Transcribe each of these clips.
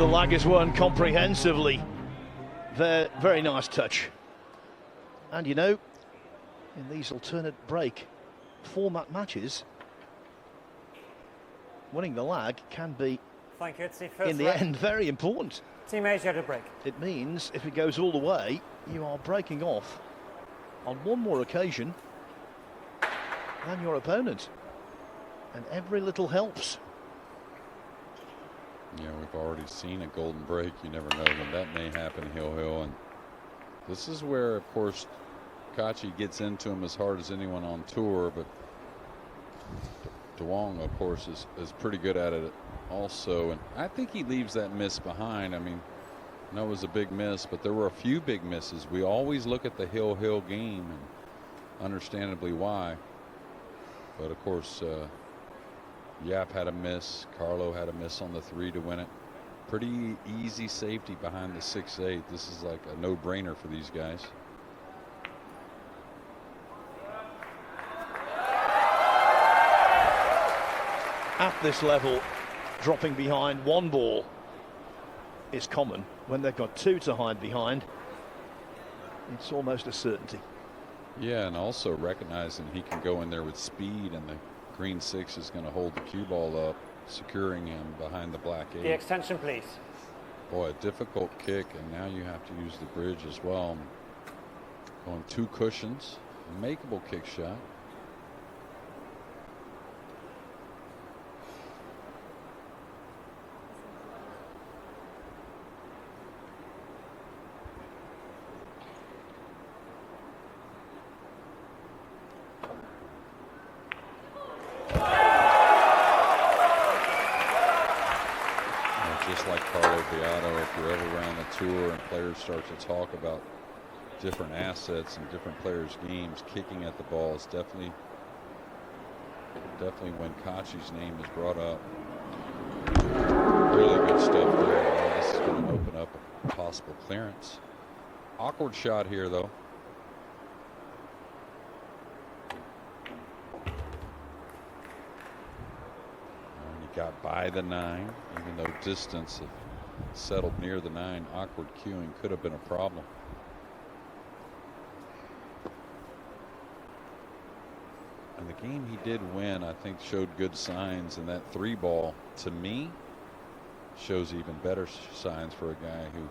The lag is won comprehensively. Very nice touch. And you know, in these alternate break format matches, winning the lag can be, thank you, in the end, very important. Team Asia at a break. It means if it goes all the way, you are breaking off on one more occasion than your opponent. And every little helps. Yeah, we've already seen a golden break. You never know when that may happen, Hill. And this is where, of course, Kaçi gets into him as hard as anyone on tour, but Dwong, of course, is pretty good at it also. And I think he leaves that miss behind. I mean, I know it was a big miss, but there were a few big misses. We always look at the Hill game, and understandably why. But, of course, Yap had a miss. Carlo had a miss on the 3 to win it. Pretty easy safety behind the 6-8. This is like a no-brainer for these guys. At this level, dropping behind one ball is common. When they've got 2 to hide behind, it's almost a certainty. Yeah, and also recognizing he can go in there with speed, and the green 6 is going to hold the cue ball up, securing him behind the black 8. The extension, please. Boy, a difficult kick, and now you have to use the bridge as well. Going 2 cushions, makeable kick shot. And players start to talk about different assets and different players' games, kicking at the ball is definitely when Kaçi's name is brought up. Really good stuff there. This is going to open up a possible clearance. Awkward shot here, though. And he got by the 9, even though distance settled near the 9. Awkward cueing could have been a problem. And the game he did win, I think, showed good signs, and that 3 ball, to me, shows even better signs for a guy who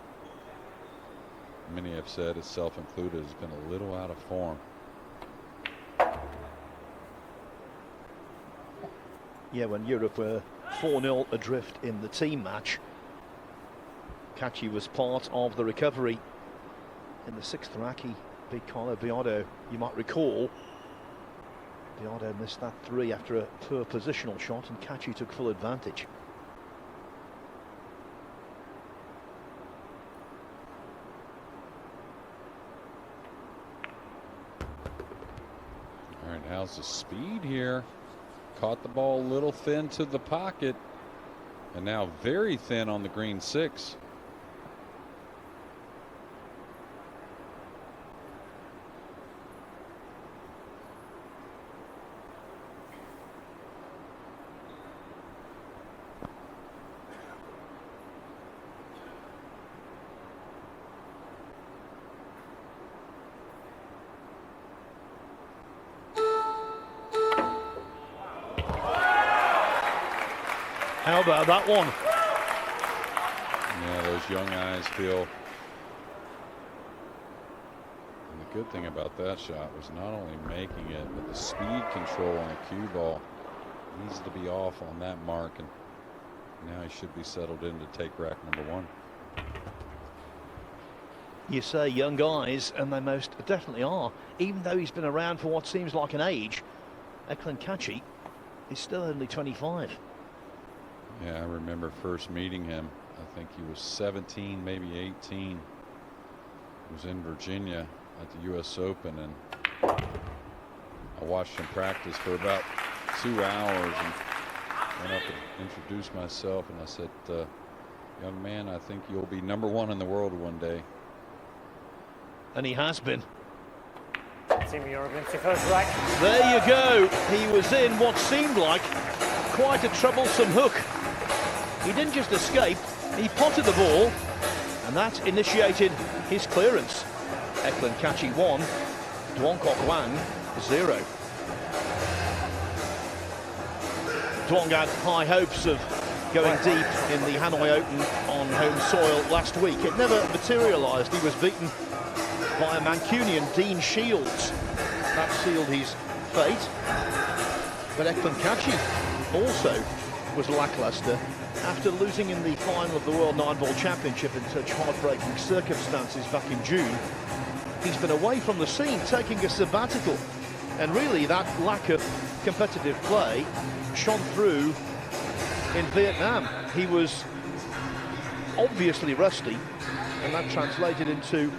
many have said, as self included, has been a little out of form. Yeah, when Europe were 4-0 adrift in the team match, Catchy was part of the recovery in the 6th rack. He beat Carlo Biardo. You might recall Biardo missed that 3 after a poor positional shot, and Catchy took full advantage. All right, how's the speed here? Caught the ball a little thin to the pocket, and now very thin on the green 6. How about that one? Yeah, those young eyes feel. And the good thing about that shot was not only making it, but the speed control on the cue ball. Needs to be off on that mark, and now he should be settled in to take rack number 1. You say young guys, and they most definitely are. Even though he's been around for what seems like an age, Eklent Kaçi is still only 25. Yeah, I remember first meeting him. I think he was 17, maybe 18. He was in Virginia at the U.S. Open, and I watched him practice for about 2 hours and went up and introduced myself, and I said, young man, I think you'll be number 1 in the world one day. And he has been. Team Europe into first rack. There you go. He was in what seemed like quite a troublesome hook. He didn't just escape, he potted the ball, and that initiated his clearance. Eklent Kaçi 1, Duong Hoang 0. Dwong had high hopes of going deep in the Hanoi Open on home soil last week. It never materialised. He was beaten by a Mancunian, Dean Shields. That sealed his fate. But Eklent Kaçi also was lacklustre after losing in the final of the World Nineball Championship in such heartbreaking circumstances back in June. He's been away from the scene, taking a sabbatical. And really, that lack of competitive play shone through in Vietnam. He was obviously rusty, and that translated into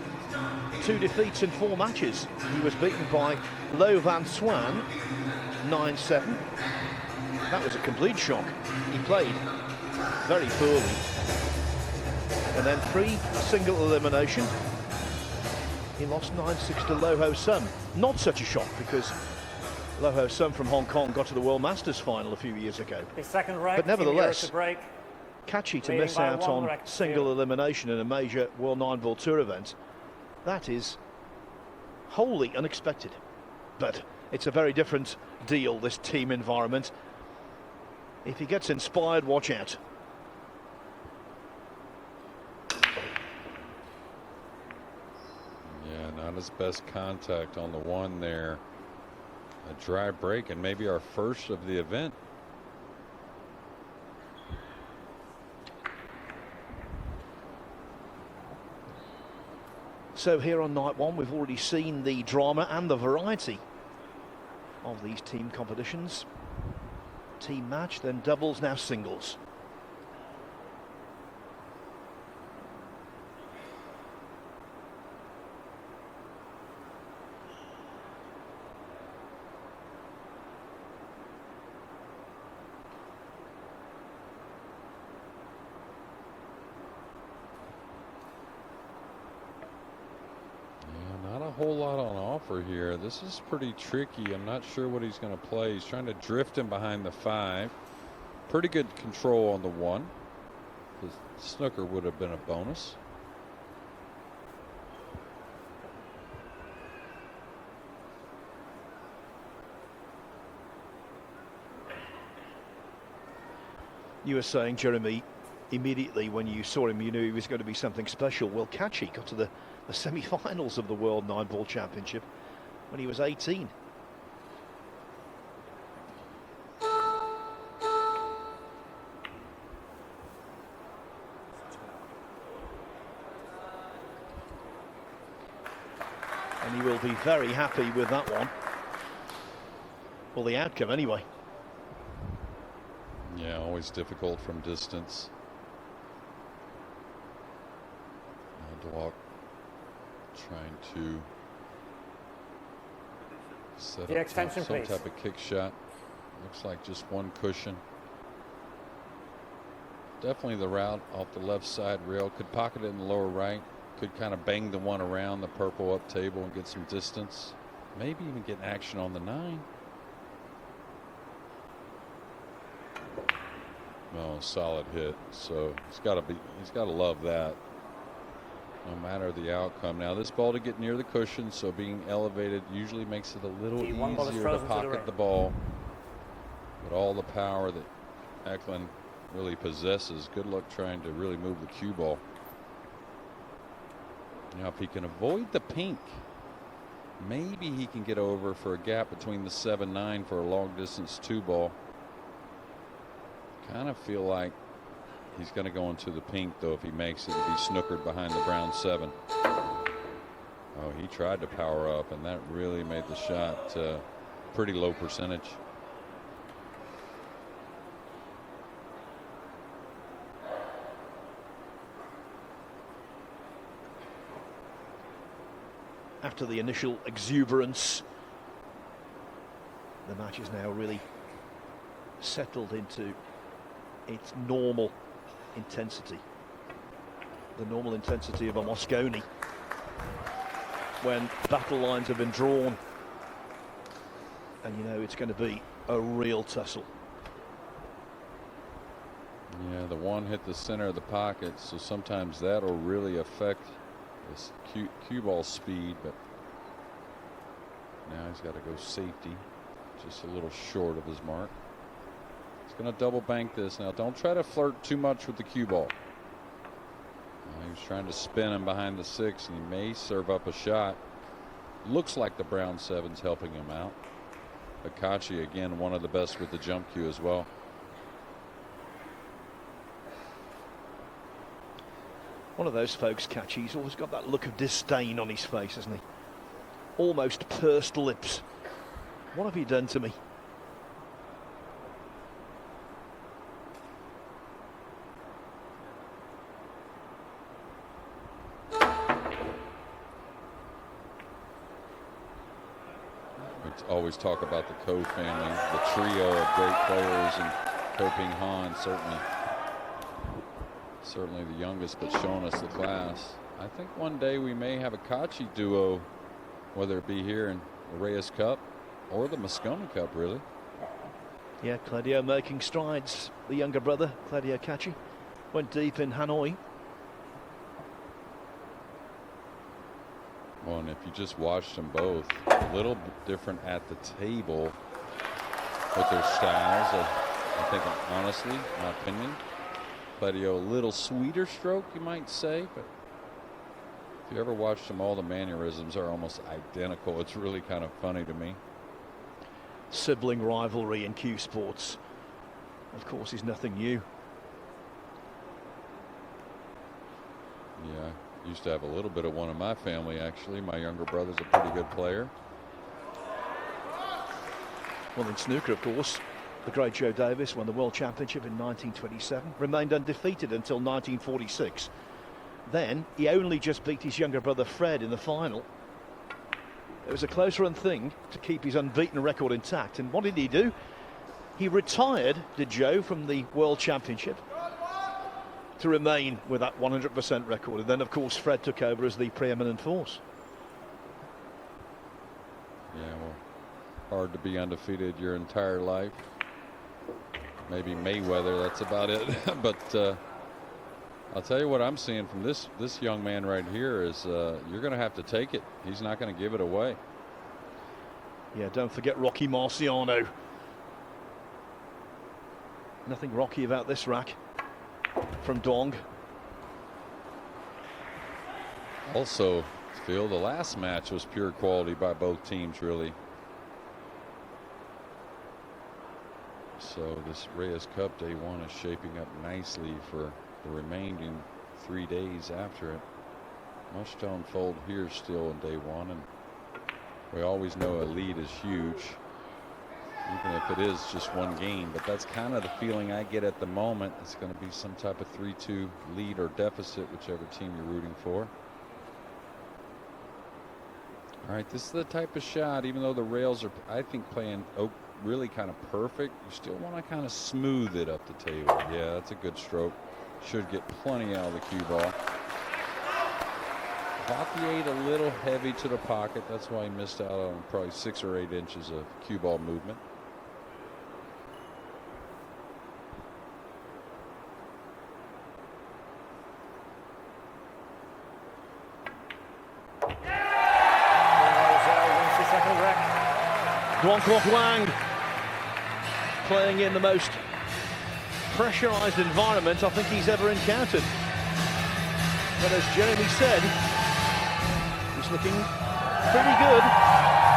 2 defeats in 4 matches. He was beaten by Lo Van Swan 9-7. That was a complete shock. He played very poorly. And then pre-single elimination, he lost 9-6 to Lo Ho Sun. Not such a shock, because Lo Ho Sun from Hong Kong got to the World Masters final a few years ago. The second rank, but nevertheless, break. Kaçi to miss out on single elimination in a major World Nineball Tour event, that is wholly unexpected. But it's a very different deal, this team environment. If he gets inspired, watch out. Yeah, not his best contact on the one there. A dry break, and maybe our first of the event. So here on night one, we've already seen the drama and the variety of these team competitions. Team match, then doubles, now singles. Not a whole lot on offer here. This is pretty tricky. I'm not sure what he's going to play. He's trying to drift him behind the 5. Pretty good control on the 1. The snooker would have been a bonus. You were saying, Jeremy, immediately when you saw him, you knew he was going to be something special. Well, Catchy got to the semi-finals of the World Nineball Championship when he was 18. And he will be very happy with that one. Well, the outcome anyway. Yeah, always difficult from distance. Dwong trying to set The up extension, some please. type of kick shot. Looks like just one cushion. Definitely the route off the left side rail. Could pocket it in the lower right. Could kind of bang the one around the purple up table and get some distance. Maybe even get action on the 9. No, solid hit. So he's got to love that. No matter the outcome. Now this ball to get near the cushion, so being elevated usually makes it a little easier to pocket the ball. But all the power that Eklent really possesses, good luck trying to really move the cue ball. Now if he can avoid the pink, maybe he can get over for a gap between the 7-9 for a long distance 2 ball. Kind of feel like he's going to go into the pink, though, if he makes it, to be snookered behind the brown 7. Oh, he tried to power up, and that really made the shot pretty low percentage. After the initial exuberance, the match is now really settled into its normal intensity. The normal intensity of a Mosconi when battle lines have been drawn, and you know it's going to be a real tussle. Yeah, the one hit the center of the pocket, so sometimes that'll really affect this cue ball speed, but now he's got to go safety, just a little short of his mark. He's going to double bank this. Now don't try to flirt too much with the cue ball. He was trying to spin him behind the 6, and he may serve up a shot. Looks like the brown 7's helping him out. But Kaçi, again, one of the best with the jump cue as well. One of those folks, Catchy, he's always got that look of disdain on his face, hasn't he? Almost pursed lips. What have you done to me? Always talk about the Quoc family, the trio of great players, and Quoc Han certainly the youngest, but showing us the class. I think one day we may have a Kaçi duo, whether it be here in the Reyes Cup or the Moscona Cup, really. Yeah, Claudio making strides. The younger brother, Claudio Kaçi, went deep in Hanoi. Well, and if you just watched them both, a little bit different at the table with their styles. I think, honestly, my opinion, Claudio a little sweeter stroke, you might say, but if you ever watched them, all the mannerisms are almost identical. It's really kind of funny to me. Sibling rivalry in cue sports, of course, is nothing new. Yeah. Used to have a little bit of one in my family, actually. My younger brother's a pretty good player. Well, in snooker, of course, the great Joe Davis won the World Championship in 1927, remained undefeated until 1946. Then he only just beat his younger brother Fred in the final. It was a close run thing to keep his unbeaten record intact. And what did he do? He retired, did Joe, from the World Championship to remain with that 100% record. And then, of course, Fred took over as the preeminent force. Yeah, well, hard to be undefeated your entire life. Maybe Mayweather, that's about it. But I'll tell you what I'm seeing from this young man right here is you're going to have to take it. He's not going to give it away. Yeah, don't forget Rocky Marciano. Nothing rocky about this rack from Dwong. Also, Phil, the last match was pure quality by both teams, really. So this Reyes Cup Day 1 is shaping up nicely for the remaining 3 days after it. Much to unfold here still in day 1, and we always know a lead is huge, even if it is just one game. But that's kind of the feeling I get at the moment. It's going to be some type of 3-2 lead or deficit, whichever team you're rooting for. All right, this is the type of shot, even though the rails are, I think, playing really kind of perfect, you still want to kind of smooth it up the table. Yeah, that's a good stroke. Should get plenty out of the cue ball. Caught the 8 a little heavy to the pocket. That's why he missed out on probably 6 or 8 inches of cue ball movement. Duong Hoang playing in the most pressurized environment I think he's ever encountered. But as Jeremy said, he's looking pretty good.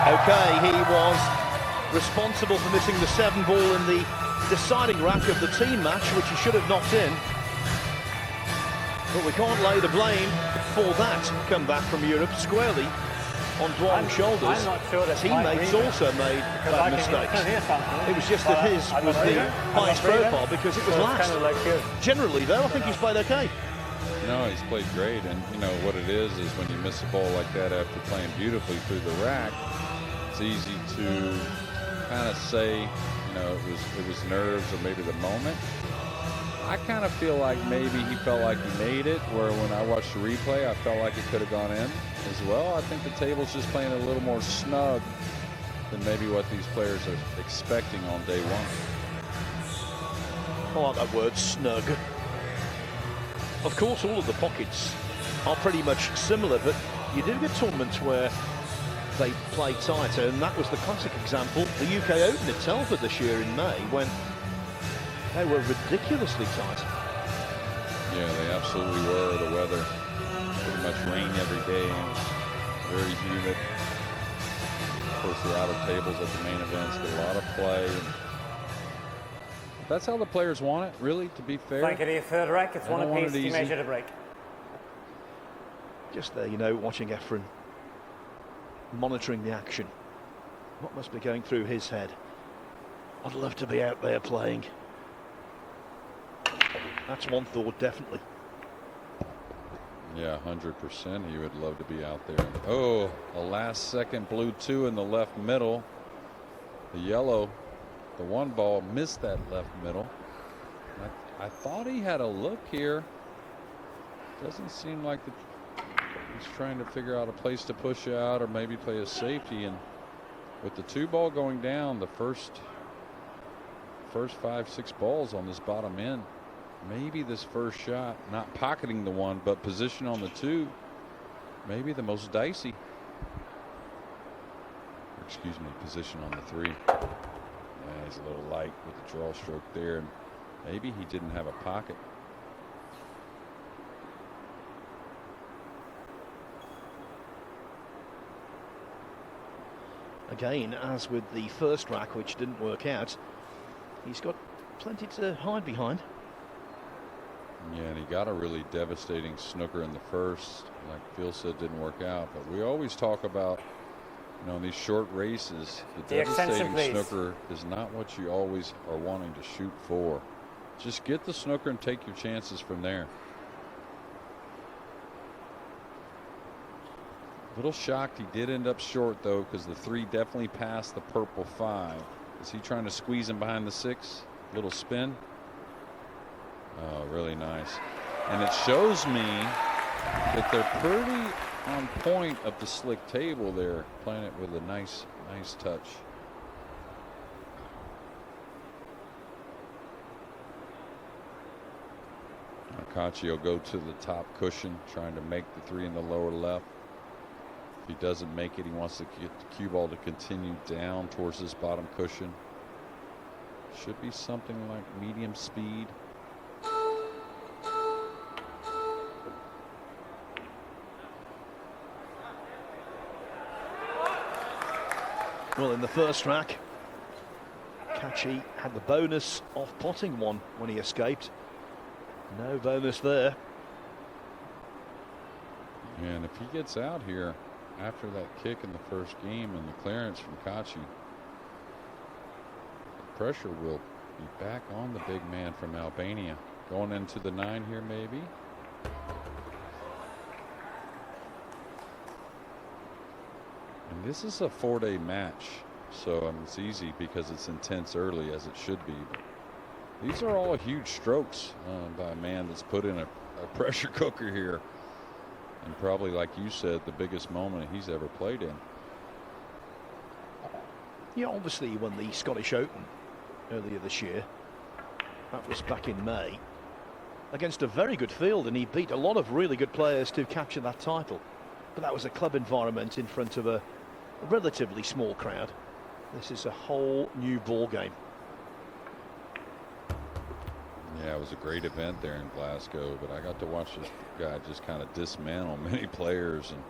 Okay, he was responsible for missing the 7 ball in the deciding rack of the team match, which he should have knocked in. But we can't lay the blame for that comeback from Europe squarely on Dwong's shoulders. I'm not sure that teammates also made bad mistakes. It was just that his was the highest profile because it was last. Kind of like Generally, though, I think he's played okay. No, he's played great, and you know what it is when you miss a ball like that after playing beautifully through the rack, it's easy to kind of say, you know, it was nerves or maybe the moment. I kind of feel like maybe he felt like he made it, where when I watched the replay, I felt like it could have gone in as well. I think the table's just playing a little more snug than maybe what these players are expecting on day 1. I like that word, snug. Of course, all of the pockets are pretty much similar, but you do get tournaments where they play tighter, and that was the classic example, the UK Open at Telford this year in May, when they were ridiculously tight. Yeah, they absolutely were. The weather, pretty much rain every day, and very humid. Of course, the outer tables at the main events get a lot of play. And that's how the players want it, really, to be fair. Thank you to your third rack. It's They one don't want apiece. it You easy. measure the break. Just there, you know, watching Efren, monitoring the action. What must be going through his head? I'd love to be out there playing. That's one thought, definitely. Yeah, 100%. He would love to be out there. Oh, a last second blue 2 in the left middle. The yellow, the one ball, missed that left middle. I thought he had a look here. Doesn't seem like he's trying to figure out a place to push out or maybe play a safety. And with the 2 ball going down, the first 5-6 balls on this bottom end, maybe this first shot, not pocketing the 1, but position on the 2, maybe the most dicey. Excuse me, position on the 3. Yeah, he's a little light with the draw stroke there, and maybe he didn't have a pocket. Again, as with the first rack, which didn't work out, he's got plenty to hide behind. Yeah, and he got a really devastating snooker in the first. Like Phil said, didn't work out. But we always talk about, you know, in these short races, the extension, devastating please. snooker is not what you always are wanting to shoot for. Just get the snooker and take your chances from there. A little shocked he did end up short, though, because the 3 definitely passed the purple 5. Is he trying to squeeze him behind the 6? Little spin. Oh, really nice. And it shows me that they're pretty on point of the slick table there, playing it with a nice touch. Kaçi will go to the top cushion, trying to make the 3 in the lower left. If he doesn't make it, he wants to get the cue ball to continue down towards this bottom cushion. Should be something like medium speed. Well, in the first rack, Catchy had the bonus of potting 1 when he escaped. No bonus there. And if he gets out here after that kick in the first game and the clearance from Kaçi, the pressure will be back on the big man from Albania. Going into the 9 here, maybe. And this is a 4-day match, so it's easy because it's intense early, as it should be. But these are all huge strokes by a man that's put in a pressure cooker here. And probably, like you said, the biggest moment he's ever played in. Yeah, obviously he won the Scottish Open earlier this year. That was back in May. Against a very good field, and he beat a lot of really good players to capture that title. But that was a club environment in front of a relatively small crowd. This is a whole new ball game. Yeah, it was a great event there in Glasgow, but I got to watch this guy just kind of dismantle many players and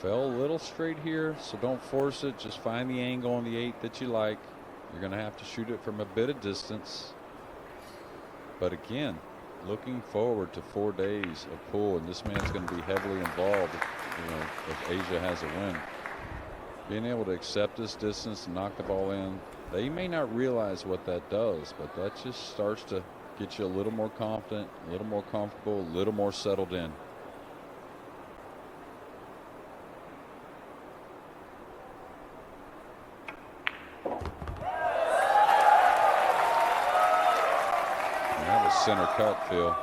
fell a little straight here, so don't force it. Just find the angle on the 8 that you like. You're going to have to shoot it from a bit of distance. But again, looking forward to 4 days of pool, and this man's going to be heavily involved, you know, if Asia has a win. Being able to accept this distance and knock the ball in, they may not realize what that does, but that just starts to get you a little more confident, a little more comfortable, a little more settled in. And that was center cut, Phil.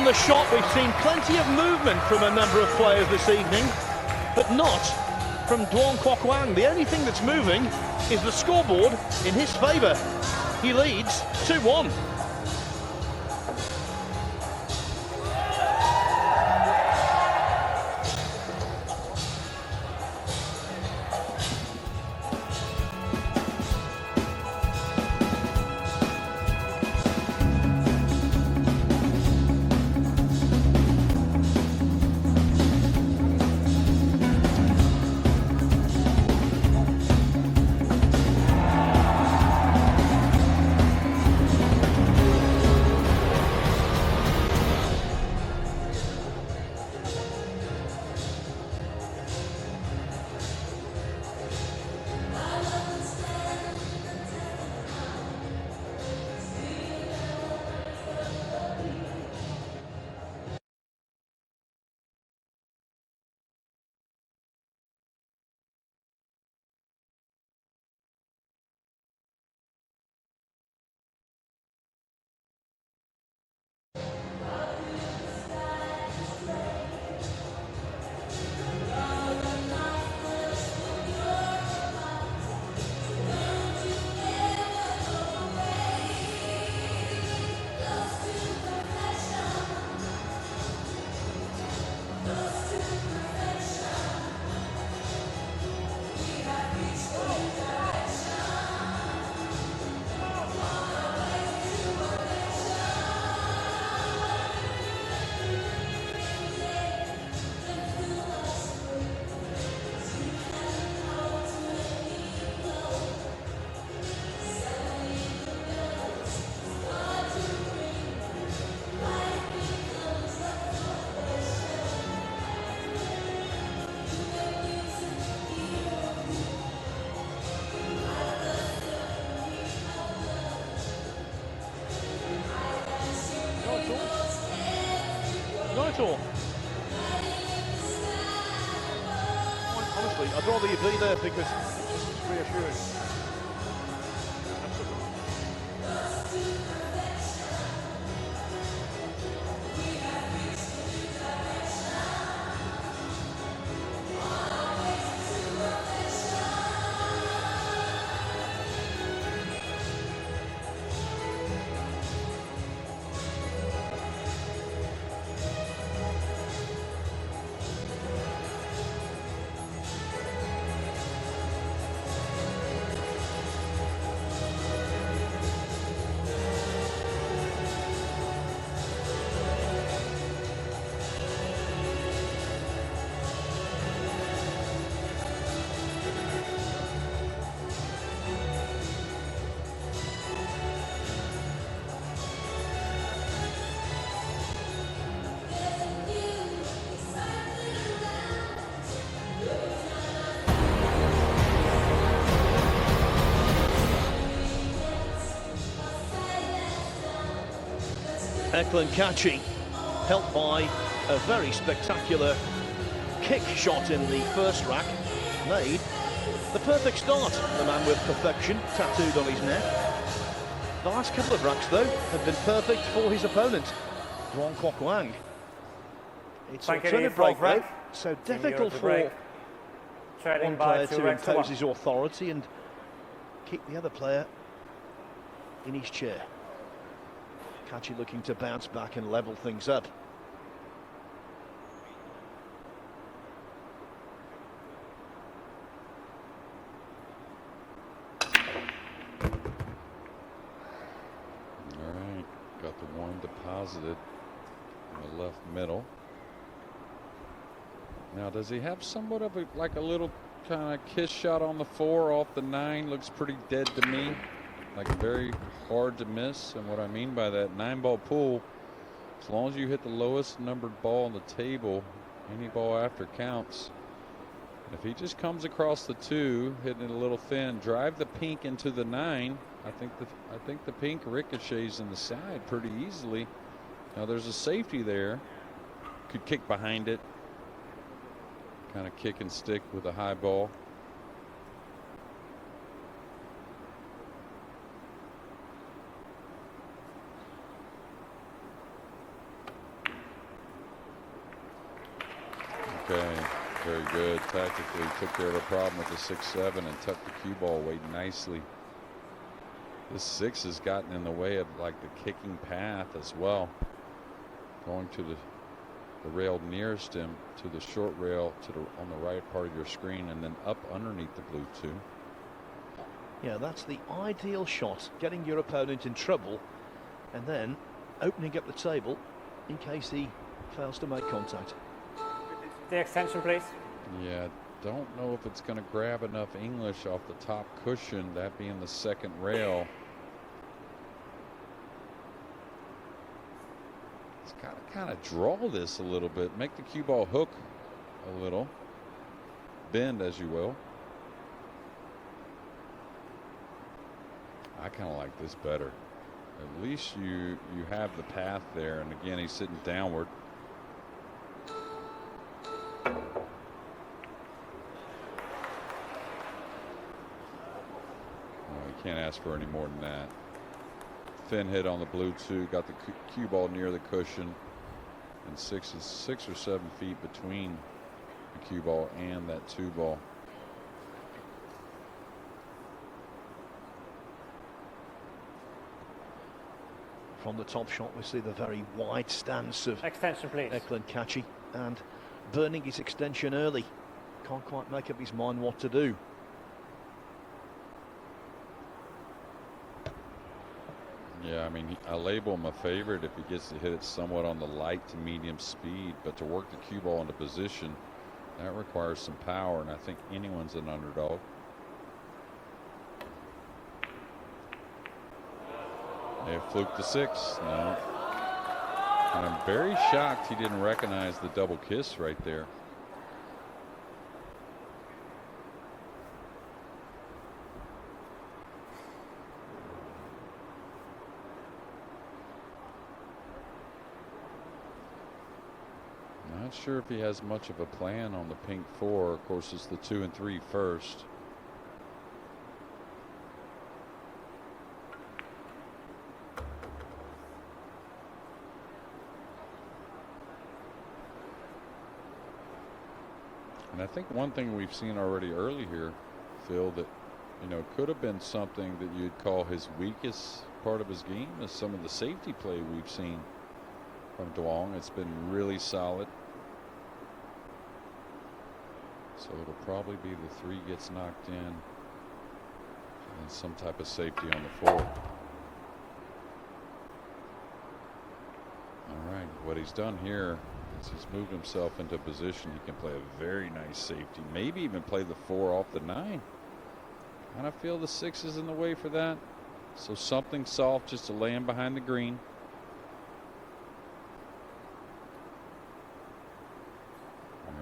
the shot. We've seen plenty of movement from a number of players this evening, but not from Duong Quoc. The only thing that's moving is the scoreboard in his favour. He leads 2-1. Not at all. Honestly, I'd rather you be there because it's reassuring. Eklent Kaçi, helped by a very spectacular kick shot in the first rack, made the perfect start. The man with perfection tattooed on his neck. The last couple of racks, though, have been perfect for his opponent, Dwong Quoc. It's a turn break, though, so difficult for one player to impose his authority and keep the other player in his chair. Catchy looking to bounce back and level things up. All right, got the one deposited in the left middle. Now, does he have somewhat of like a little kind of kiss shot on the 4 off the 9? Looks pretty dead to me. Like very hard to miss. And what I mean by that, 9-ball pool, as long as you hit the lowest numbered ball on the table, any ball after counts. And if he just comes across the 2, hitting it a little thin, drive the pink into the 9, I think the pink ricochets in the side pretty easily. Now there's a safety there. Could kick behind it. Kind of kick and stick with a high ball. Okay, very good. Tactically took care of a problem with the 6-7 and tucked the cue ball away nicely. This 6 has gotten in the way of like the kicking path as well. Going to the rail nearest him, to the short rail on the right part of your screen, and then up underneath the blue 2. Yeah, that's the ideal shot, getting your opponent in trouble and then opening up the table in case he fails to make contact. The extension, please. Yeah, don't know if it's going to grab enough English off the top cushion, that being the second rail. It's got to kind of draw this a little bit, make the cue ball hook a little, bend as you will. I kind of like this better. At least you have the path there, and again he's sitting downward. Can't ask for any more than that. Thin hit on the blue 2, got the cue ball near the cushion, and 6 or 7 feet between the cue ball and that 2 ball. From the top shot, we see the very wide stance of Extension, please. Eklent Kaçi, and burning his extension early. Can't quite make up his mind what to do. Yeah, I mean, I label him a favorite if he gets to hit it somewhat on the light to medium speed, but to work the cue ball into position, that requires some power, and I think anyone's an underdog. They fluked the 6. No. And I'm very shocked he didn't recognize the double kiss right there. Not sure if he has much of a plan on the pink 4. Of course, it's the 2 and 3 first. And I think one thing we've seen already early here, Phil, that, you know, could have been something that you'd call his weakest part of his game is some of the safety play we've seen from Dwong. It's been really solid. So it'll probably be the 3 gets knocked in and some type of safety on the 4. All right, what he's done here is he's moved himself into a position he can play a very nice safety, maybe even play the 4 off the 9. And I feel the 6 is in the way for that. So something soft just to lay him behind the green.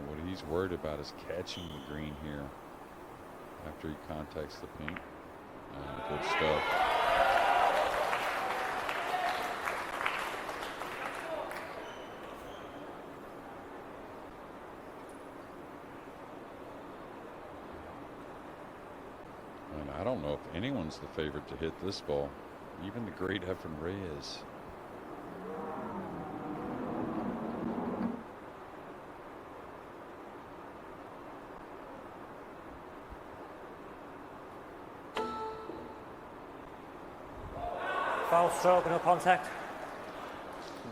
What he's worried about is catching the green here after he contacts the pink. Good stuff. And I don't know if anyone's the favorite to hit this ball, even the great Efren Reyes. Foul stroke, no contact.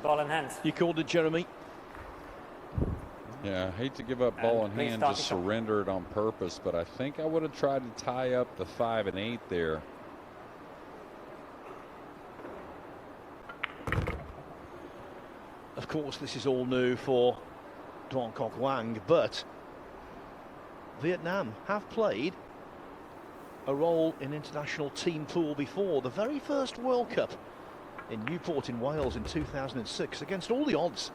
Ball in hand. You called it, Jeremy. Yeah, I hate to give up ball in please hand, stop just the shot. surrender it on purpose, but I think I would have tried to tie up the 5 and 8 there. Of course, this is all new for Duong Hoang, but Vietnam have played a role in international team pool before. The very first World Cup in Newport in Wales in 2006. Against all the odds,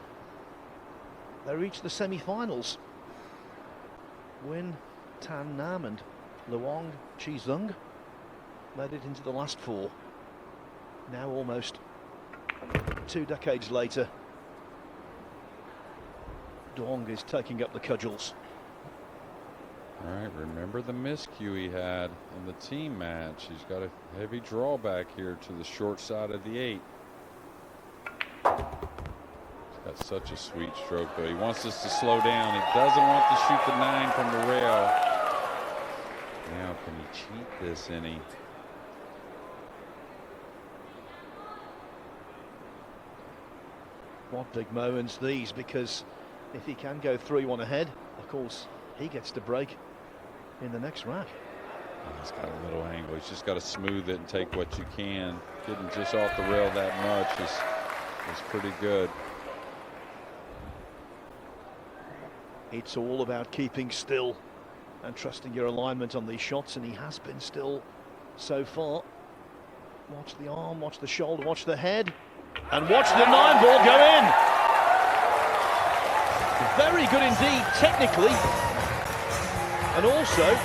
they reached the semi-finals. Win Tan Nam and Luong Chi Zung made it into the last 4. Now almost 2 decades later, Dwong is taking up the cudgels. All right, remember the miscue he had in the team match. He's got a heavy drawback here to the short side of the 8. He's got That's such a sweet stroke, though. He wants us to slow down. He doesn't want to shoot the 9 from the rail. Now, can he cheat this any? What big moments these, because if he can go 3-1 ahead, of course, he gets to break in the next rack. He's got a little angle. He's just got to smooth it and take what you can. Getting just off the rail that much is pretty good. It's all about keeping still and trusting your alignment on these shots, and he has been still so far. Watch the arm, watch the shoulder, watch the head, and watch the 9-ball go in. Very good indeed technically, and also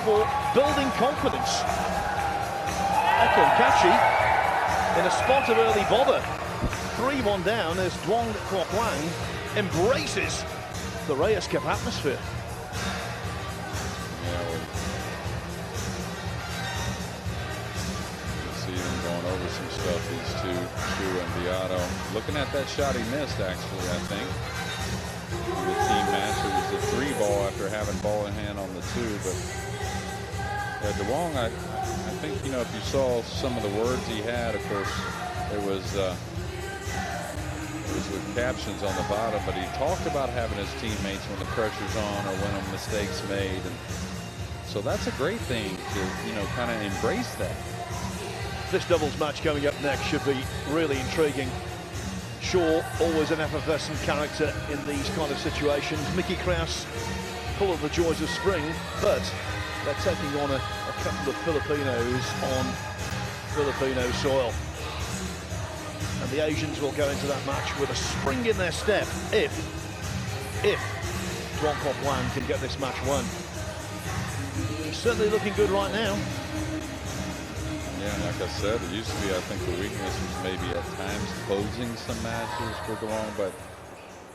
for building confidence. Eklent Kaçi in a spot of early bother. 3-1 down as Duong Hoang embraces the Reyes Cup atmosphere. Yeah, we see them going over some stuff, these two and Beato. Looking at that shot he missed, actually, I think. The team match, it was a 3-ball after having ball in hand on the 2, but yeah, Dwong, I think, you know, if you saw some of the words he had, of course, it was with captions on the bottom, but he talked about having his teammates when the pressure's on or when a mistake's made, and so that's a great thing to, you know, kind of embrace that. This doubles match coming up next should be really intriguing. Shaw, always an effervescent character in these kind of situations. Mickey Krause, full of the joys of spring, but they're taking on a couple of Filipinos on Filipino soil. And the Asians will go into that match with a spring in their step if Dwong Hoang can get this match won. He's certainly looking good right now. Yeah, like I said, it used to be, I think the weakness was maybe at times closing some matches for Dwong, but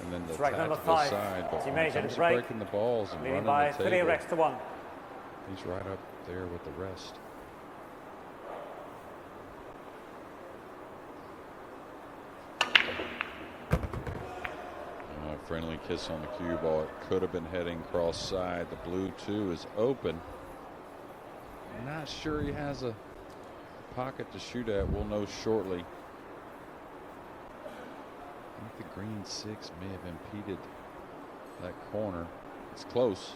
and then the tactical side, but when it comes to breaking the balls and running the table, 3 racks to 1. He's right up there with the rest. Friendly kiss on the cue ball. It could have been heading cross side. The blue 2 is open. I'm not sure he has a pocket to shoot at. We'll know shortly. I think the green 6 may have impeded that corner. It's close.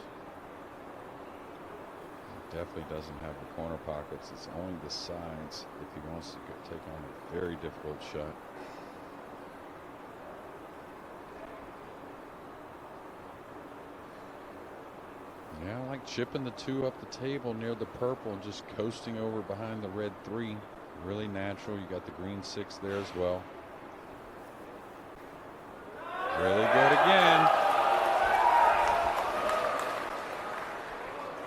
It definitely doesn't have the corner pockets. It's only the sides if he wants to take on a very difficult shot. Yeah, I like chipping the 2 up the table near the purple and just coasting over behind the red 3. Really natural. You got the green 6 there as well. Really good again.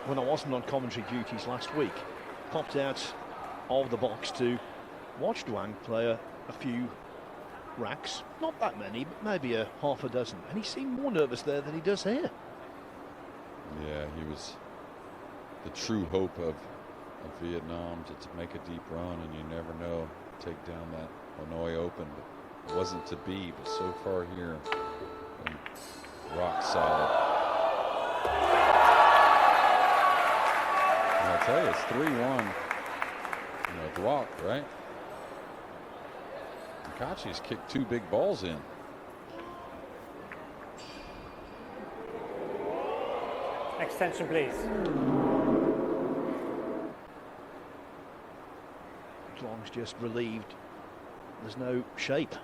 When I wasn't on commentary duties last week, popped out of the box to watch Dwong play a few racks. Not that many, but maybe a half a dozen. And he seemed more nervous there than he does here. Yeah, he was the true hope of Vietnam to make a deep run, and you never know, take down that Hanoi Open, but it wasn't to be. But so far here, rock solid. And I'll tell you, it's 3-1. You know, Dwong, right? And Kaçi's kicked 2 big balls in. Extension, please. Dwong's just relieved. There's no shape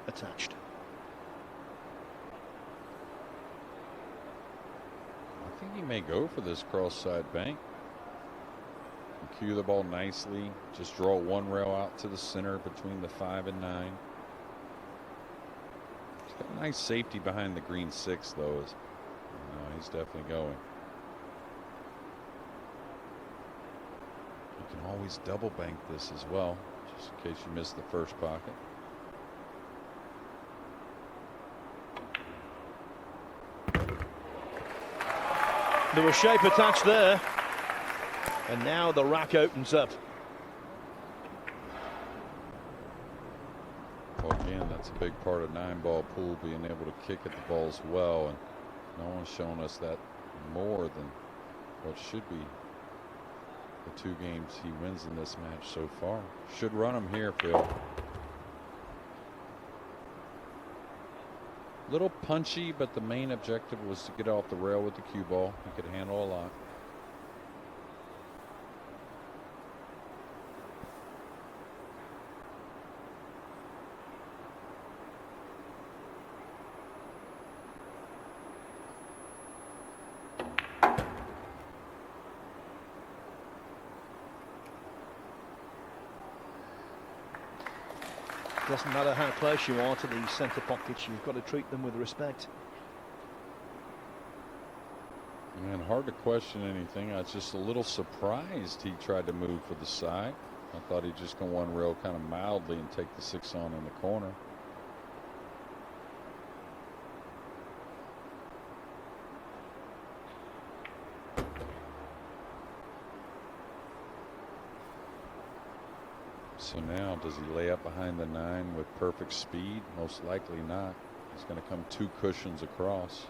attached. I think he may go for this cross side bank. Cue the ball nicely. Just draw 1 rail out to the center between the 5 and 9. He's got a nice safety behind the green 6, though. He's definitely going. You can always double bank this as well, just in case you miss the first pocket. There was shape attached there, and now the rack opens up. Well, again, That's a big part of Nineball pool, being able to kick at the balls well, and no one's shown us that more than what should be the 2 games he wins in this match so far. Should run him here, Phil. Little punchy, but the main objective was to get off the rail with the cue ball. He could handle a lot. Doesn't matter how close you are to the centre pockets, you've got to treat them with respect. Man, hard to question anything. I was just a little surprised he tried to move for the side. I thought he'd just go one rail kind of mildly and take the 6 on in the corner. So now, does he lay up behind the 9 with perfect speed? Most likely not. He's going to come 2 cushions across.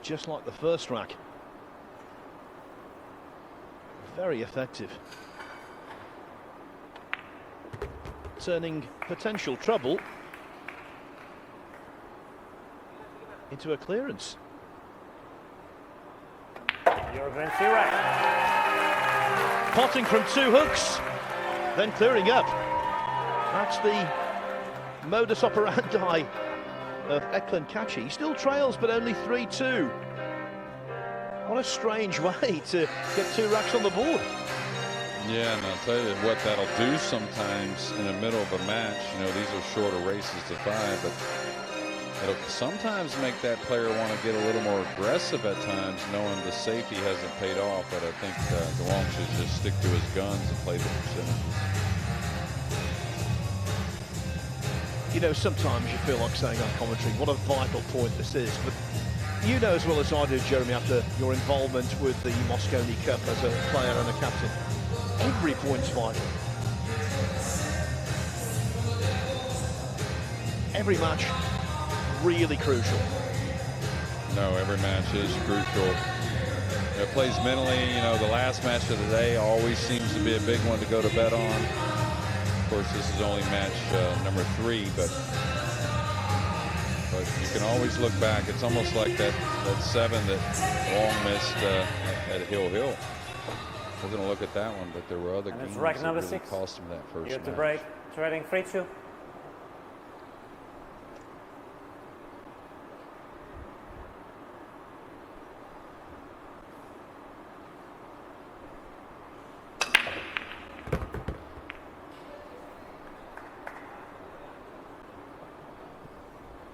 Just like the first rack. Very effective. Turning potential trouble into a clearance. European 2 rack. Potting from 2 hooks, then clearing up. That's the modus operandi of Eklent Kaçi. He still trails, but only 3-2. What a strange way to get 2 racks on the board. Yeah, and I'll tell you what that'll do sometimes in the middle of a match. You know, these are shorter races to 5, but it'll sometimes make that player want to get a little more aggressive at times, knowing the safety hasn't paid off. But I think Dwong should just stick to his guns and play the percentages. You know, sometimes you feel like saying on commentary, what a vital point this is. But you know as well as I do, Jeremy, after your involvement with the Mosconi Cup as a player and a captain, every point's vital. Every match, really crucial. No, every match is crucial. It plays mentally. You know, the last match of the day always seems to be a big one to go to bed on. Of course, this is only match number 3, but you can always look back. It's almost like that 7 that Hoang missed at Hill Hill. We're going to look at that one, but there were other games rack that number really 6. cost him that first You have to match. break. Trading 3-2.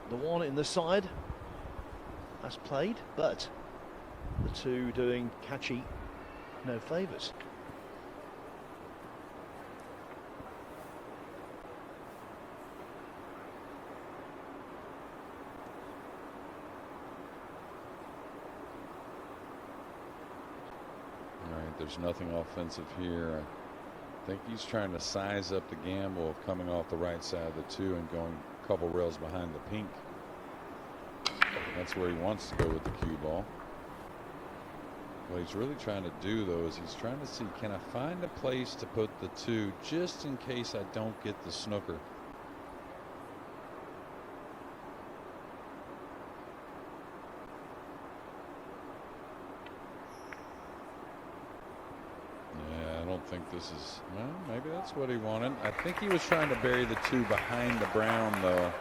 The 1 in the side has played, but the 2 doing Catchy no favours. All right, there's nothing offensive here. I think he's trying to size up the gamble of coming off the right side of the 2 and going a couple rails behind the pink. That's where he wants to go with the cue ball. What he's really trying to do, though, is he's trying to see, can I find a place to put the 2 just in case I don't get the snooker? Yeah, I don't think this is, well, maybe that's what he wanted. I think he was trying to bury the 2 behind the brown, though.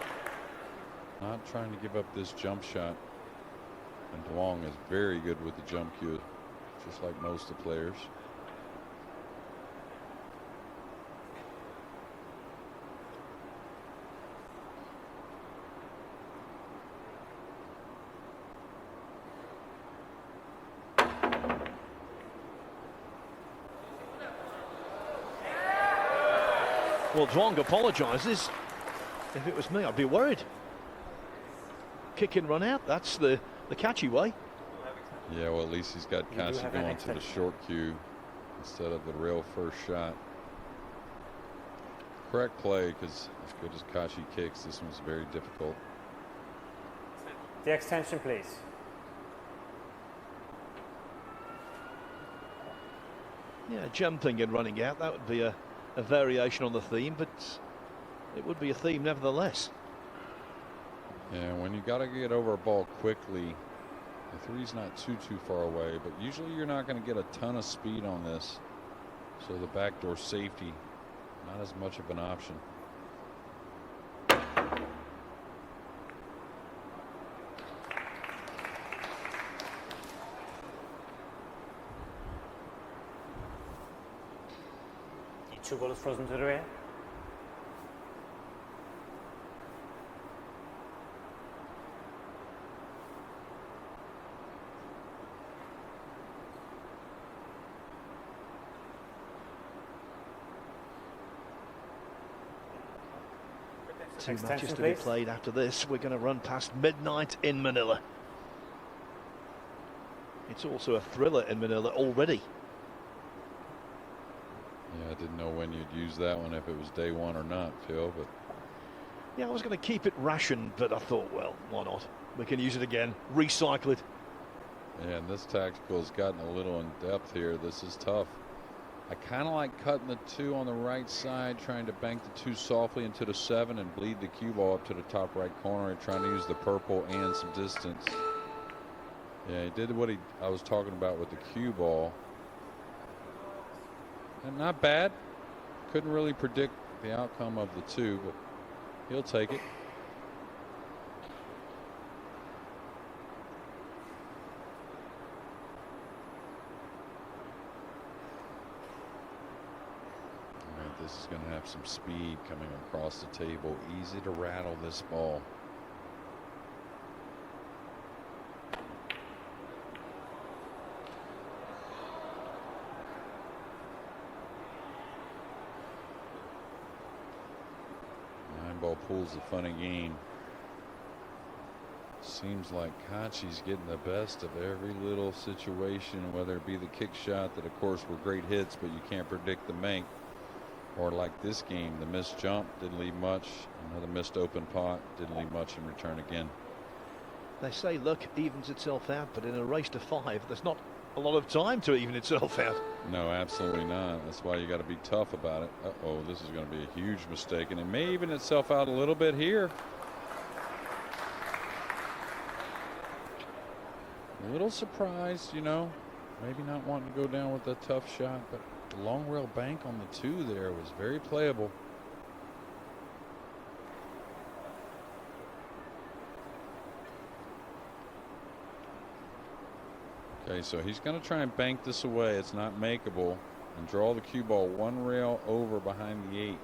Not trying to give up this jump shot. And Dwong is very good with the jump cue, just like most of the players. Well, Dwong apologises. If it was me, I'd be worried. Kick in, run out. That's the Catchy way. Yeah, well, at least he's got You do Kaçi have an going to the extension. short cue instead of the real first shot. Correct play, because as good as Kaçi kicks, this one's very difficult. The extension, please. Yeah, jumping and running out, that would be a variation on the theme, but it would be a theme nevertheless. Yeah, when you got to get over a ball quickly, the three's not too far away, but usually you're not going to get a ton of speed on this. So the backdoor safety, not as much of an option. The 2 ball is frozen to the rear. Two matches Extension, to be please. played after this. We're going to run past midnight in Manila. It's also a thriller in Manila already. Yeah, I didn't know when you'd use that one, if it was day one or not, Phil, but Yeah, I was going to keep it rationed, but I thought, well, why not? We can use it again, recycle it. yeah, and this tactical has gotten a little in depth here. This is tough. I kind of like cutting the 2 on the right side, trying to bank the 2 softly into the 7 and bleed the cue ball up to the top right corner and trying to use the purple and some distance. Yeah, he did what I was talking about with the cue ball. And not bad. Couldn't really predict the outcome of the 2, but he'll take it. This is going to have some speed coming across the table. Easy to rattle this ball. Nineball pulls a funny game. Seems like Kaçi's getting the best of every little situation, whether it be the kick shot that, of course, were great hits, but you can't predict the make. Or like this game, the missed jump didn't leave much. Another missed open pot didn't leave much in return again. They say luck evens itself out, but in a race to 5, there's not a lot of time to even itself out. No, absolutely not. That's why you got to be tough about it. Uh-oh, this is going to be a huge mistake, and it may even itself out a little bit here. A little surprised, you know, maybe not wanting to go down with that tough shot, but the long rail bank on the 2 there was very playable. Okay, so he's going to try and bank this away. It's not makeable. And draw the cue ball 1 rail over behind the 8.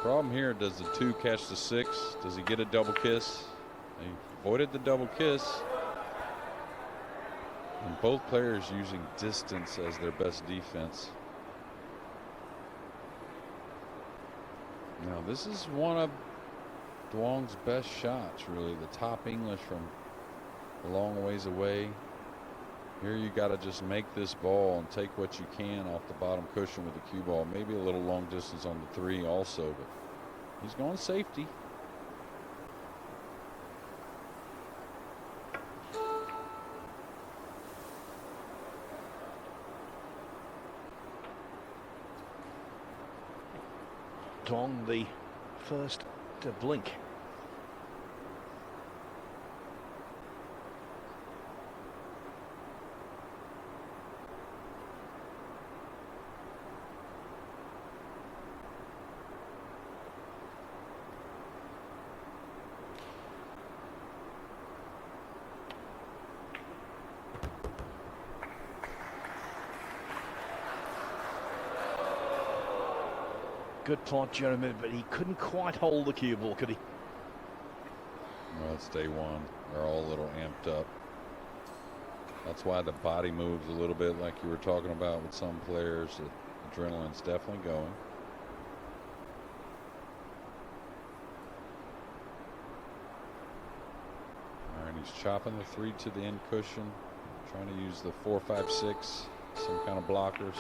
Problem here, does the 2 catch the 6? Does he get a double kiss? He avoided the double kiss. And both players using distance as their best defense. Now this is one of Duong's best shots, really. The top English from a long ways away. Here you got to just make this ball and take what you can off the bottom cushion with the cue ball. Maybe a little long distance on the 3 also, but he's going safety. Dwong, the first to blink. Good pot, Jeremy, but he couldn't quite hold the cue ball, could he? Well, it's day 1. They're all a little amped up. That's why the body moves a little bit, like you were talking about with some players. The adrenaline's definitely going. He's chopping the 3 to the end cushion, trying to use the 4, 5, 6, some kind of blockers.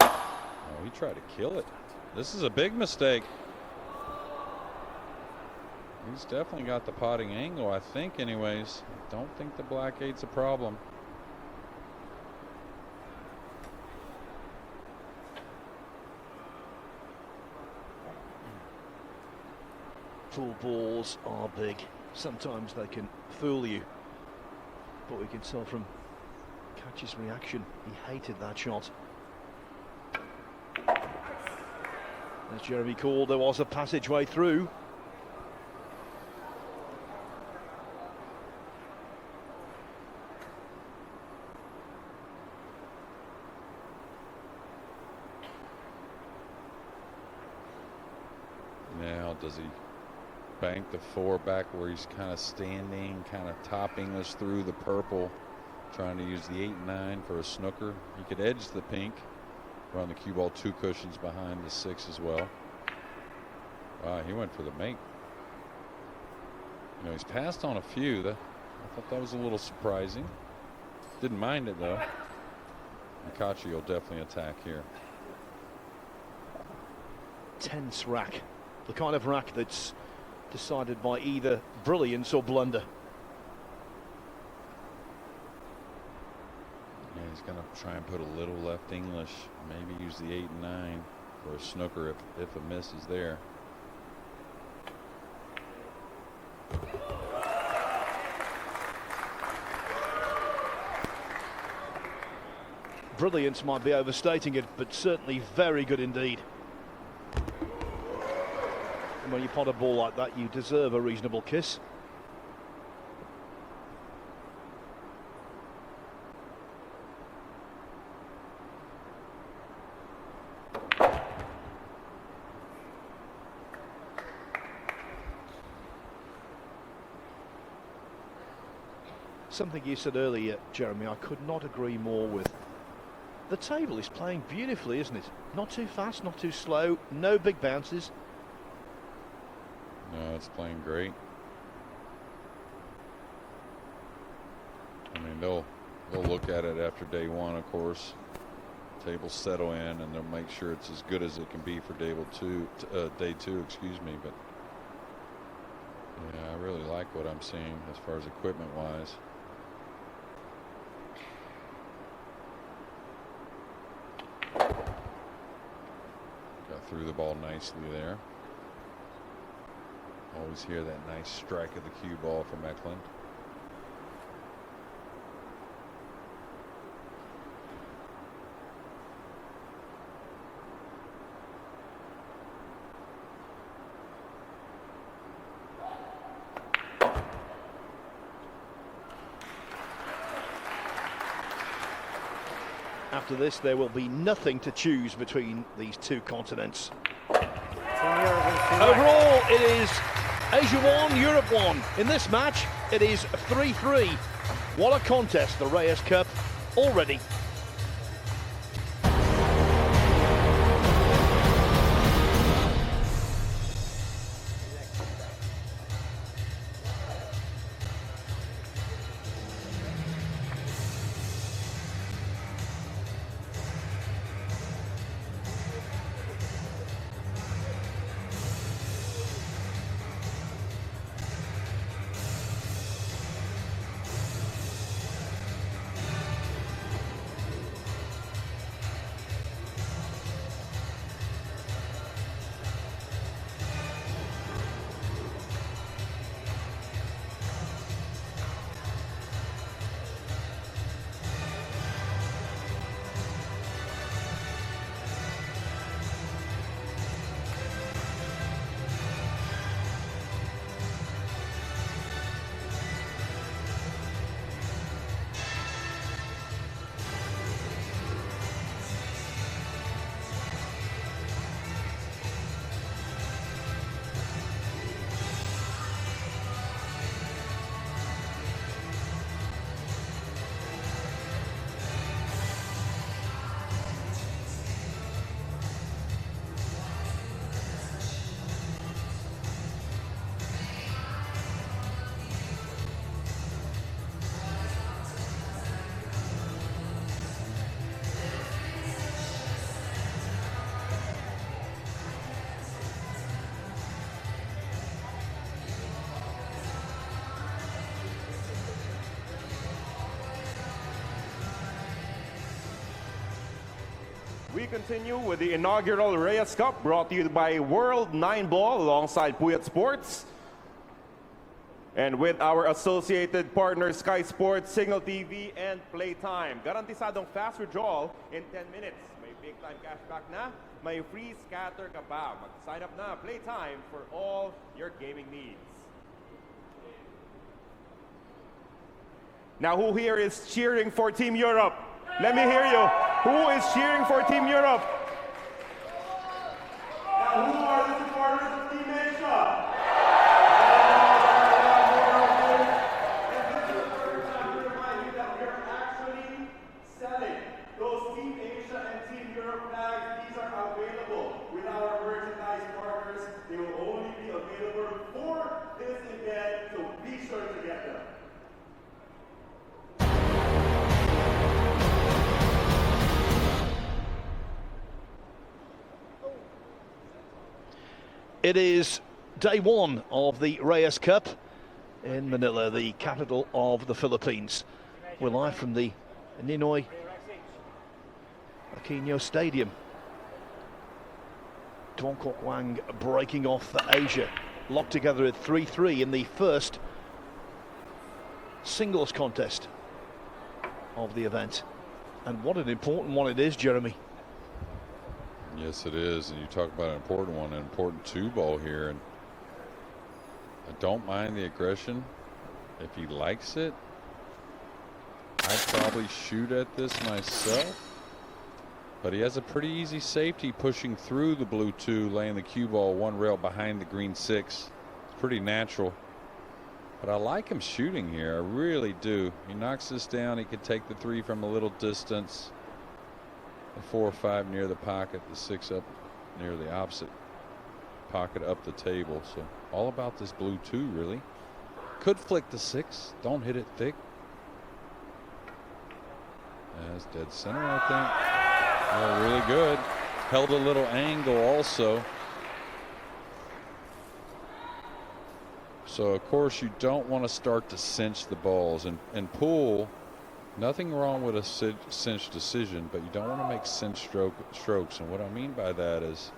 Oh, he tried to kill it. This is a big mistake. He's definitely got the potting angle, I think, anyways. I don't think the black 8's a problem. Full balls are big. Sometimes they can fool you. But we can tell from Kaçi's reaction, he hated that shot. As Jeremy called, there was a passageway through. Now, does he bank the 4 back where he's kind of standing, kind of top English through the purple, trying to use the 8 and 9 for a snooker? He could edge the pink, run the cue ball 2 cushions behind the 6 as well. Wow, he went for the mate. You know, he's passed on a few. I thought that was a little surprising. Didn't mind it though. And Kaçi will definitely attack here. Tense rack. The kind of rack that's decided by either brilliance or blunder. Yeah, he's going to try and put a little left English. Maybe use the 8 and 9 for a snooker if a miss is there. Brilliance might be overstating it, but certainly very good indeed. And when you pot a ball like that, you deserve a reasonable kiss. Something you said earlier, Jeremy, I could not agree more with. The table is playing beautifully, isn't it? Not too fast, not too slow, no big bounces. No, it's playing great. I mean, they'll look at it after day 1, of course. Tables settle in, and they'll make sure it's as good as it can be for day 2, excuse me. But yeah, I really like what I'm seeing as far as equipment-wise. Got through the ball nicely there. Always hear that nice strike of the cue ball from Eklent. After this, there will be nothing to choose between these two continents. Overall, it is Asia 1, Europe 1. In this match, it is 3-3. What a contest, the Reyes Cup already. We continue with the inaugural Reyes Cup, brought to you by World Nineball alongside Puyat Sports. And with our associated partners Sky Sports, Signal TV, and Playtime. Garantisadong fast withdrawal in 10 minutes. May big time cashback na, may free scatter ka pa. Mag-sign up na, Playtime, for all your gaming needs. Now, who here is cheering for Team Europe? Let me hear you. Who is cheering for Team Europe? Now, who are the supporters of Team Asia? And this is the first time to remind you that we are actually selling those Team Asia and Team Europe flags. These are available with our merchandise partners. They will only be available for this event, so be sure to get them. It is day one of the Reyes Cup in Manila, the capital of the Philippines. We're live from the Ninoy Aquino Stadium. Duong Hoang breaking off for Asia, locked together at 3-3 in the first singles contest of the event. And what an important one it is, Jeremy. Yes, it is, and you talk about an important one, an important two-ball here, and I don't mind the aggression. If he likes it, I'd probably shoot at this myself, but he has a pretty easy safety pushing through the blue two, laying the cue ball one rail behind the green six. It's pretty natural, but I like him shooting here. I really do. He knocks this down. He could take the three from a little distance. The 4 or 5 near the pocket, the 6 up near the opposite pocket up the table. So all about this blue 2, really. Could flick the 6. Don't hit it thick. That's dead center, I think. Oh, really good. Held a little angle also. So of course you don't want to start to cinch the balls and pull. Nothing wrong with a cinch decision, but you don't want to make cinch strokes. And what I mean by that is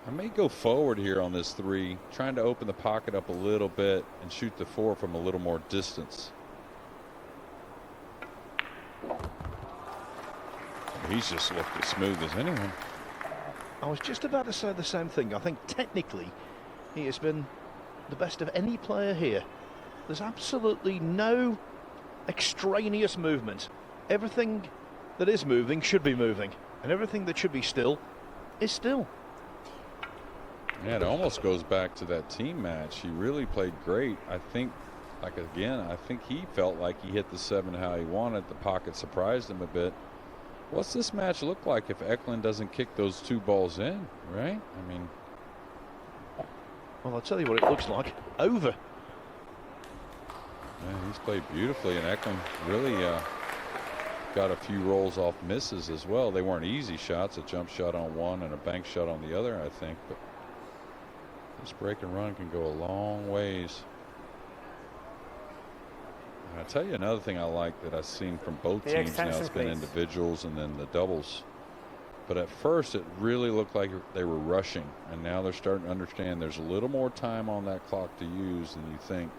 I may go forward here on this 3, trying to open the pocket up a little bit and shoot the 4 from a little more distance. He's just looked as smooth as anyone. I was just about to say the same thing. I think technically he has been the best of any player here. There's absolutely no extraneous movement. Everything that is moving should be moving, and everything that should be still is still. Yeah, it almost goes back to that team match. He really played great. I think, like again, I think he felt like he hit the 7 how he wanted. The pocket surprised him a bit. What's this match look like if Eklent doesn't kick those 2 balls in, right? I mean, well, I'll tell you what it looks like. Over. Yeah, he's played beautifully, and Eklent really got a few rolls off misses as well. They weren't easy shots, a jump shot on one and a bank shot on the other, I think, but this break and run can go a long ways. And I'll tell you another thing I like that I've seen from both teams now. It's been individuals and then the doubles. But at first it really looked like they were rushing, and now they're starting to understand there's a little more time on that clock to use than you think.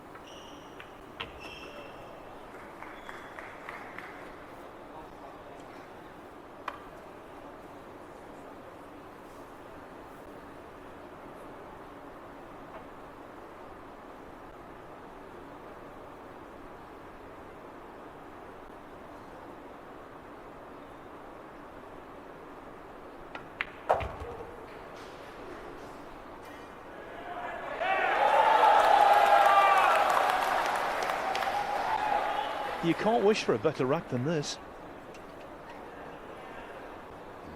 You can't wish for a better rack than this.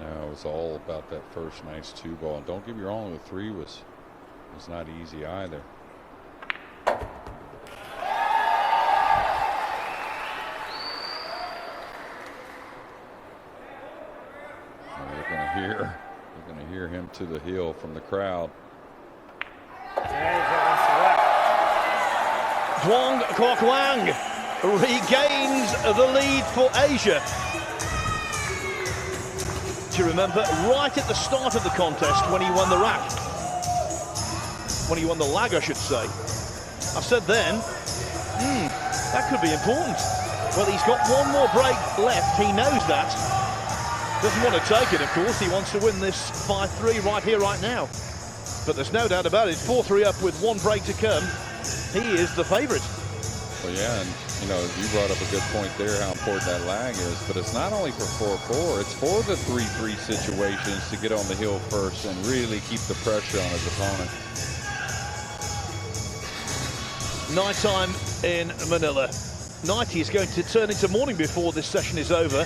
No, it was all about that first nice 2 ball. And don't get me wrong, the 3 was not easy either. You're gonna hear him to the hill from the crowd. Dwong Quoc regains the lead for Asia. do you remember, right at the start of the contest when he won the rack. When he won the lag, I should say. I said then, that could be important. Well, he's got one more break left, he knows that. Doesn't want to take it, of course, he wants to win this 5-3 right here, right now. But there's no doubt about it, 4-3 up with one break to come, he is the favourite. Well, yeah, and you know, you brought up a good point there, how important that lag is, but it's not only for 4-4, it's for the 3-3 situations to get on the hill first and really keep the pressure on his opponent. Night time in Manila. Night is going to turn into morning before this session is over,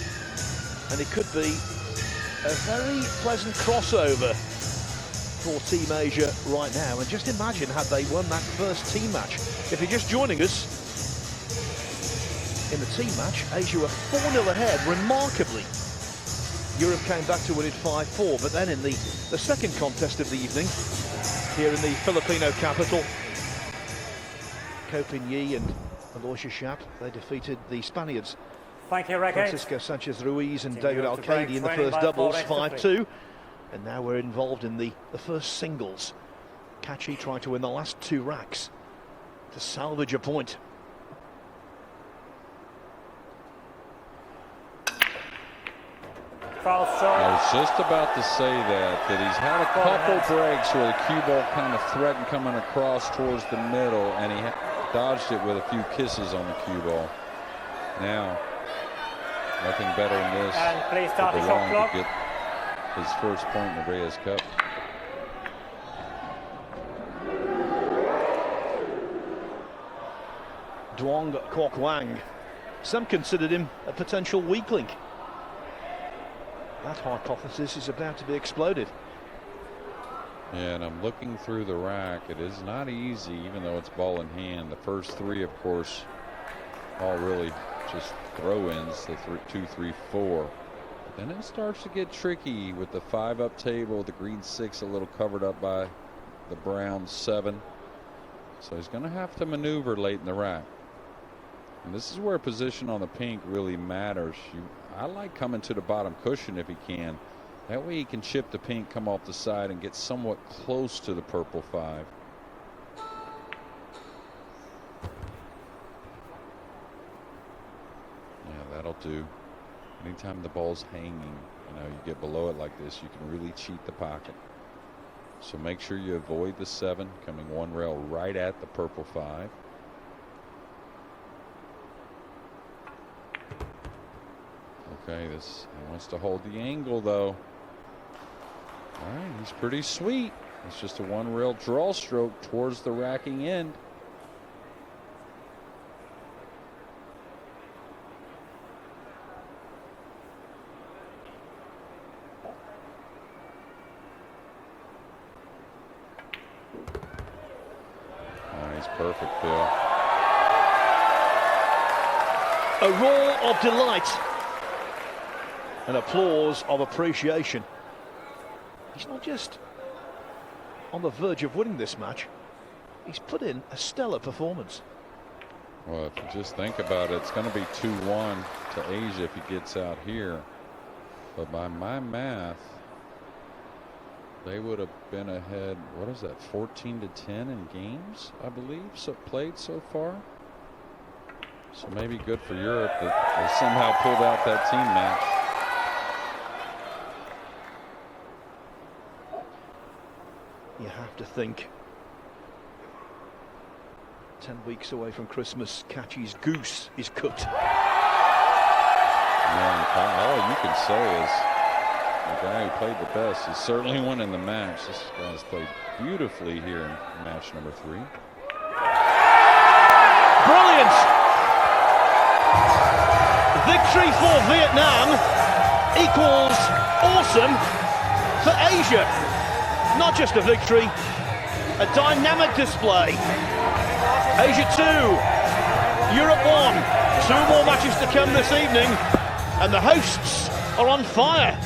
and it could be a very pleasant crossover for Team Asia right now. And just imagine had they won that first team match. If you're just joining us, in the team match, Asia were 4-0 ahead, remarkably. Europe came back to win it 5-4, but then in the second contest of the evening, here in the Filipino capital, Kopin Yi and Aloysius Schaap, they defeated the Spaniards. Thank you, Racket. Francisco Sanchez-Ruiz and Team David Europe to Alcadi break, in the trailing first by doubles, 4 5-2. And now we're involved in the first singles. Kaçi trying to win the last two racks to salvage a point. Foul shot. I was just about to say that he's had a couple breaks where the cue ball kind of threatened coming across towards the middle, and he dodged it with a few kisses on the cue ball. Now, nothing better than this. And please start for the shot Dwong clock. to get his first point in the Reyes Cup. Duong, Quoc, Hoang. Some considered him a potential weak link. That hypothesis is about to be exploded. Yeah, and I'm looking through the rack. It is not easy, even though it's ball in hand. The first three, of course, all really just throw-ins, the 2, 3, 4. But then it starts to get tricky with the 5-up table, the green 6 a little covered up by the brown 7. So he's going to have to maneuver late in the rack. And this is where position on the pink really matters. I like coming to the bottom cushion if he can. That way he can chip the pink, come off the side, and get somewhat close to the purple 5. Yeah, that'll do. Anytime the ball's hanging, you know, you get below it like this, you can really cheat the pocket. So make sure you avoid the 7, coming one rail right at the purple 5. Okay, he wants to hold the angle, though. All right, he's pretty sweet. It's just a one rail draw stroke towards the racking end. He's perfect, Phil. A roar of delight. An applause of appreciation. He's not just on the verge of winning this match, he's put in a stellar performance. Well, if you just think about it, it's going to be 2-1 to Asia if he gets out here. But by my math, they would have been ahead, what is that, 14-10 in games, I believe, so played so far. So maybe good for Europe that they somehow pulled out that team match. You have to think 10 weeks away from Christmas, Catchy's goose is cooked. Man, all you can say is the guy who played the best is certainly winning the match. This guy's played beautifully here in match number 3. Brilliant! Victory for Vietnam equals awesome for Asia. Not just a victory, a dynamic display. Asia 2, Europe 1. 2 more matches to come this evening, and the hosts are on fire.